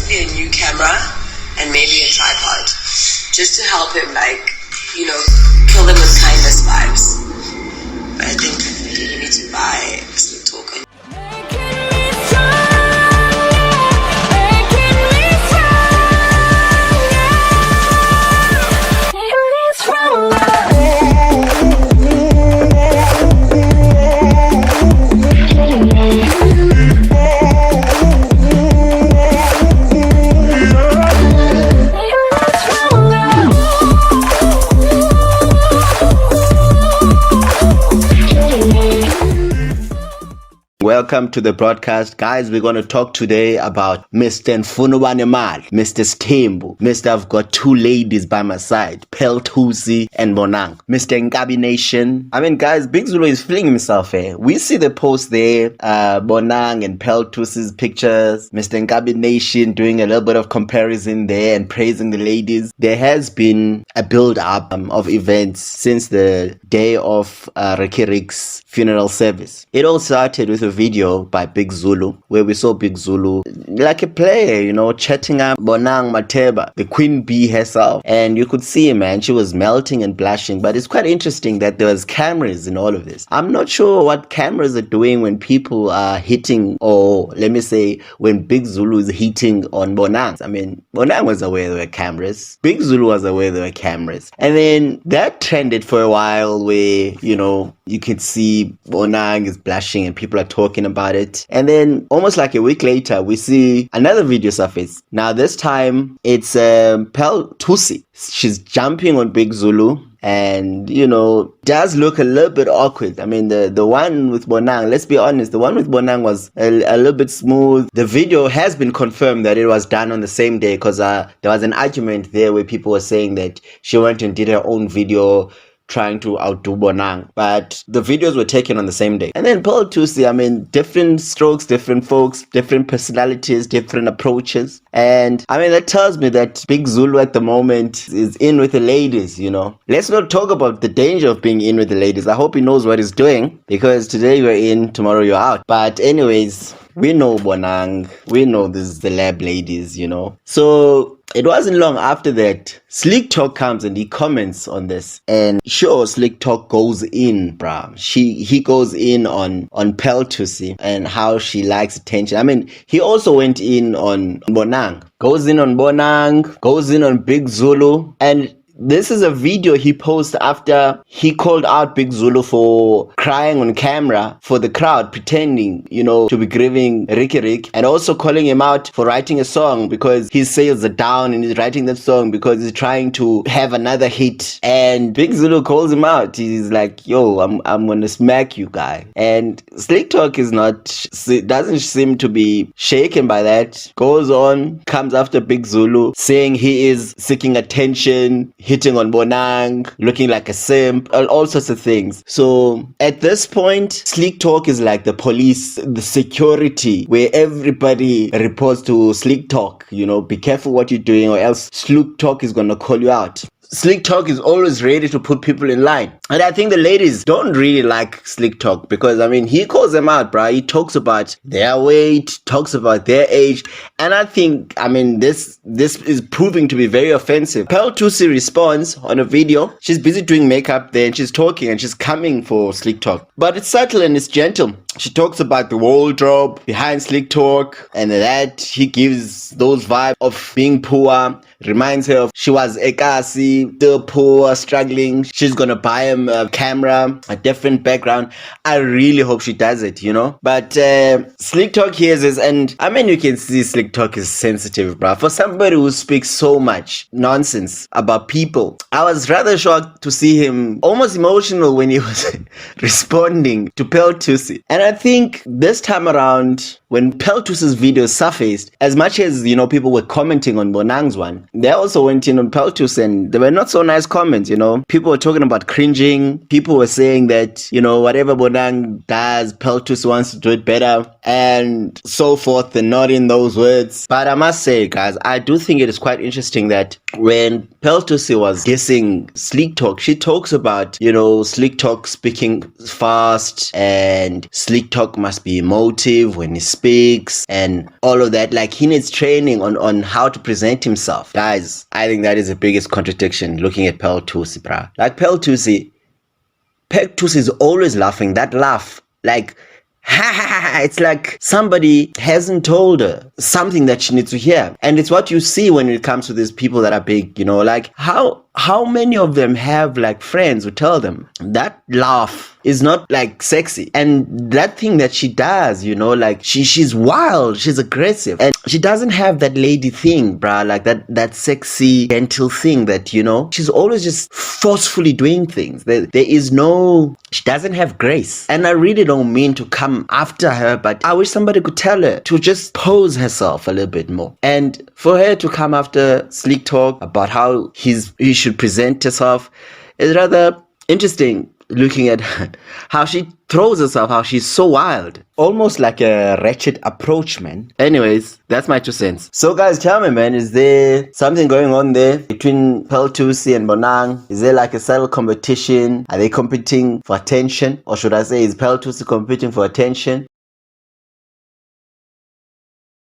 basically a new camera and maybe a tripod, just to help him, kill them with kindness vibes. But I think you need to buy Slik Talk. Welcome to the broadcast. Guys, we're going to talk today about Mr. Mfunuwanemal, Mr. Stembu, Mr. I've got two ladies by my side, Pearl Thusi and Bonang, Mr. Nkabi Nation. I mean, guys, Big Zulu is feeling himself here. We see the post there, Bonang and Pearl Thusi's pictures, Mr. Nkabi Nation doing a little bit of comparison there and praising the ladies. There has been a build-up of events since the day of Rikirik's funeral service. It all started with a video by Big Zulu where we saw Big Zulu like a player, chatting up Bonang Mateba, the queen bee herself, and you could see, man, she was melting and blushing. But it's quite interesting that there was cameras in all of this. I'm not sure what cameras are doing when people are hitting, or let me say when Big Zulu is hitting on Bonang. I mean, Bonang was aware there were cameras, Big Zulu was aware there were cameras, and then that trended for a while where you can see Bonang is blushing and people are talking about it. And then almost like a week later, we see another video surface. Now this time it's Pearl Thusi. She's jumping on Big Zulu and, does look a little bit awkward. I mean, the one with Bonang, let's be honest, the one with Bonang was a little bit smooth. The video has been confirmed that it was done on the same day because there was an argument there where people were saying that she went and did her own video trying to outdo Bonang, but the videos were taken on the same day. And then Pearl Thusi, I mean, different strokes, different folks, different personalities, different approaches. And I mean, that tells me that Big Zulu at the moment is in with the ladies, Let's not talk about the danger of being in with the ladies. I hope he knows what he's doing, because today you're in, tomorrow you're out. But anyways, we know Bonang, we know this is the lab ladies, So it wasn't long after that, Slik Talk comes and he comments on this. And sure, Slik Talk goes in, bruh. He goes in on Pearl Thusi and how she likes attention. I mean, he also went in on Bonang. Goes in on Bonang, goes in on Big Zulu. And this is a video he posted after he called out Big Zulu for crying on camera for the crowd, pretending, to be grieving Rikirik, and also calling him out for writing a song because his sales are down and he's writing that song because he's trying to have another hit. And Big Zulu calls him out. He's like, yo, I'm gonna smack you, guy. And Slik Talk doesn't seem to be shaken by that. Goes on, comes after Big Zulu, saying he is seeking attention, hitting on Bonang, looking like a simp, all sorts of things. So at this point, Slik Talk is like the police, the security, where everybody reports to Slik Talk. Be careful what you're doing or else Slik Talk is gonna call you out. Slik Talk is always ready to put people in line. And I think the ladies don't really like Slik Talk because, I mean, he calls them out, bruh. He talks about their weight, talks about their age. And I think, I mean, this is proving to be very offensive. Pearl Thusi responds on a video. She's busy doing makeup there and she's talking and she's coming for Slik Talk. But it's subtle and it's gentle. She talks about the wardrobe behind Slik Talk and that he gives those vibes of being poor. Reminds her of she was Ekasi, still poor, struggling. She's gonna buy him a camera, a different background. I really hope she does it, But Slik Talk hears this, and I mean, you can see Slik Talk is sensitive, bruh. For somebody who speaks so much nonsense about people, I was rather shocked to see him almost emotional when he was responding to Pearl Thusi. And I think this time around, when Pearl Thusi's video surfaced, as much as, people were commenting on Bonang's one, they also went in on Pearl Thusi and they were not so nice comments, People were talking about cringing. People were saying that, whatever Bonang does, Pearl Thusi wants to do it better and so forth, and not in those words. But I must say, guys, I do think it is quite interesting that when Pearl Thusi was dissing Slik Talk, she talks about, Slik Talk speaking fast and Slik Slik talk must be emotive when he speaks and all of that. Like, he needs training on how to present himself. Guys, I think that is the biggest contradiction looking at Pearl Thusi, bruh. Like, Pearl Thusi is always laughing. That laugh, like, ha ha ha, it's like somebody hasn't told her something that she needs to hear. And it's what you see when it comes to these people that are big, you know, like how many of them have like friends who tell them that laugh is not like sexy, and that thing that she does, you know, like she's wild, she's aggressive, and she doesn't have that lady thing, bruh, like that sexy gentle thing that, you know, she's always just forcefully doing things. There is no, she doesn't have grace. And I really don't mean to come after her, but I wish somebody could tell her to just pose herself a little bit more. And for her to come after Slik talk about how he should present herself is rather interesting, looking at how she throws herself, how she's so wild. Almost like a wretched approach, man. Anyways, that's my 2 cents. So guys, tell me, man, is there something going on there between Pearl Thusi and Bonang? Is there like a subtle competition? Are they competing for attention? Or should I say, is Pearl Thusi competing for attention?